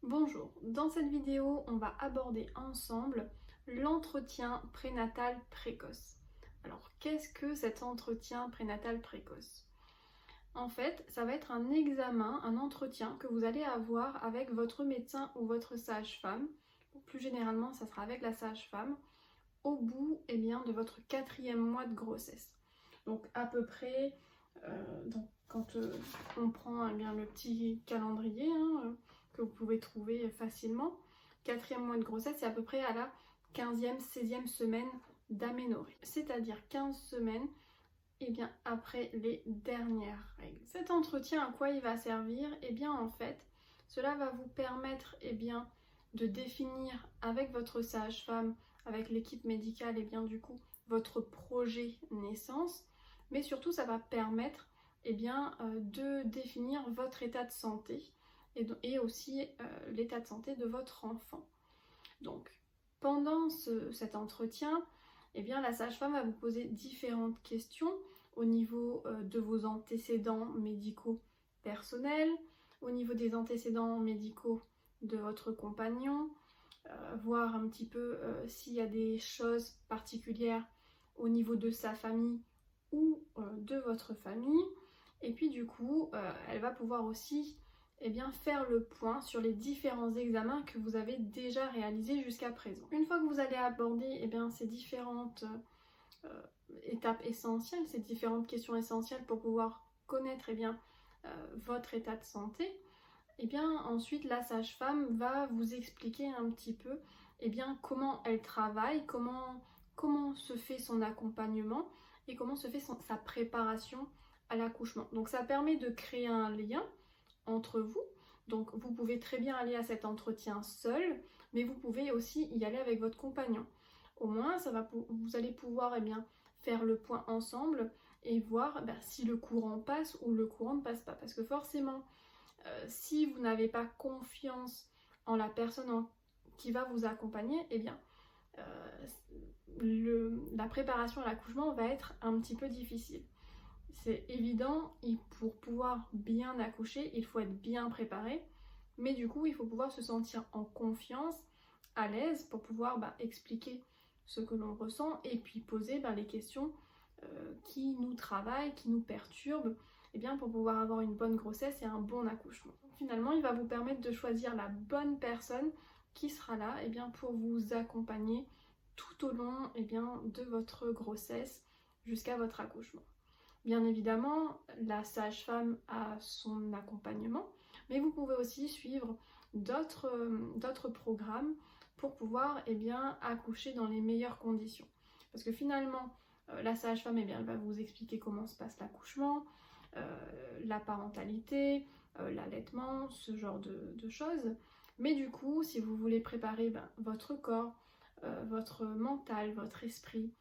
Bonjour, dans cette vidéo, on va aborder ensemble l'entretien prénatal précoce. Alors, qu'est-ce que cet entretien prénatal précoce? En fait, ça va être un examen, un entretien que vous allez avoir avec votre médecin ou votre sage-femme. Plus généralement, ça sera avec la sage-femme au bout de votre 4e mois de grossesse. Donc, à peu près, quand on prend le petit calendrier, que vous pouvez trouver facilement. 4e mois de grossesse, c'est à peu près à la 15e, 16e semaine d'aménorrhée, c'est-à-dire 15 semaines après les dernières règles. Cet entretien, à quoi il va servir? En fait, cela va vous permettre de définir avec votre sage-femme, avec l'équipe médicale, votre projet naissance, mais surtout ça va permettre de définir votre état de santé et aussi l'état de santé de votre enfant. Donc, pendant cet entretien, la sage-femme va vous poser différentes questions au niveau de vos antécédents médicaux personnels, au niveau des antécédents médicaux de votre compagnon, voir un petit peu s'il y a des choses particulières au niveau de sa famille ou de votre famille. Et puis du coup, elle va pouvoir aussi faire le point sur les différents examens que vous avez déjà réalisés jusqu'à présent. Une fois que vous allez aborder ces différentes étapes essentielles, ces différentes questions essentielles pour pouvoir connaître votre état de santé, ensuite la sage-femme va vous expliquer un petit peu comment elle travaille, comment se fait son accompagnement et comment se fait sa préparation à l'accouchement. Donc ça permet de créer un lien entre vous. Donc vous pouvez très bien aller à cet entretien seul, mais vous pouvez aussi y aller avec votre compagnon. Au moins, vous allez pouvoir faire le point ensemble et voir si le courant passe ou le courant ne passe pas. Parce que forcément, si vous n'avez pas confiance en la personne qui va vous accompagner, la préparation à l'accouchement va être un petit peu difficile. C'est évident, pour pouvoir bien accoucher, il faut être bien préparé, mais du coup, il faut pouvoir se sentir en confiance, à l'aise, pour pouvoir expliquer ce que l'on ressent et puis poser les questions qui nous travaillent, qui nous perturbent, pour pouvoir avoir une bonne grossesse et un bon accouchement. Finalement, il va vous permettre de choisir la bonne personne qui sera là pour vous accompagner tout au long de votre grossesse jusqu'à votre accouchement. Bien évidemment, la sage-femme a son accompagnement, mais vous pouvez aussi suivre d'autres programmes pour pouvoir accoucher dans les meilleures conditions. Parce que finalement, la sage-femme elle va vous expliquer comment se passe l'accouchement, la parentalité, l'allaitement, ce genre de choses. Mais du coup, si vous voulez préparer votre corps, votre mental, votre esprit,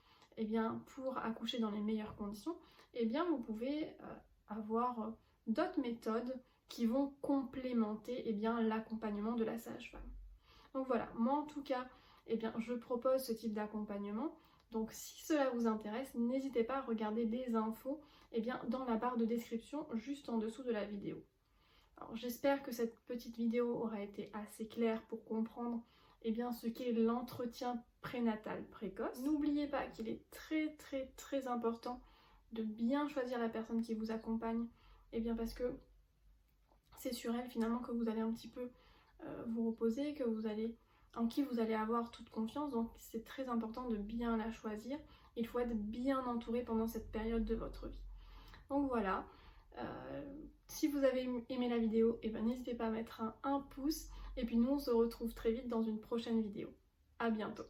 pour accoucher dans les meilleures conditions, vous pouvez avoir d'autres méthodes qui vont complémenter l'accompagnement de la sage-femme. Donc voilà, moi en tout cas, je propose ce type d'accompagnement. Donc si cela vous intéresse, n'hésitez pas à regarder les infos dans la barre de description juste en dessous de la vidéo. Alors j'espère que cette petite vidéo aura été assez claire pour comprendre ce qu'est l'entretien prénatal précoce. N'oubliez pas qu'il est très très très important de bien choisir la personne qui vous accompagne, parce que c'est sur elle finalement que vous allez un petit peu vous reposer, en qui vous allez avoir toute confiance. Donc c'est très important de bien la choisir. Il faut être bien entouré pendant cette période de votre vie. Donc voilà, si vous avez aimé la vidéo, n'hésitez pas à mettre un pouce. Et puis nous on se retrouve très vite dans une prochaine vidéo. À bientôt.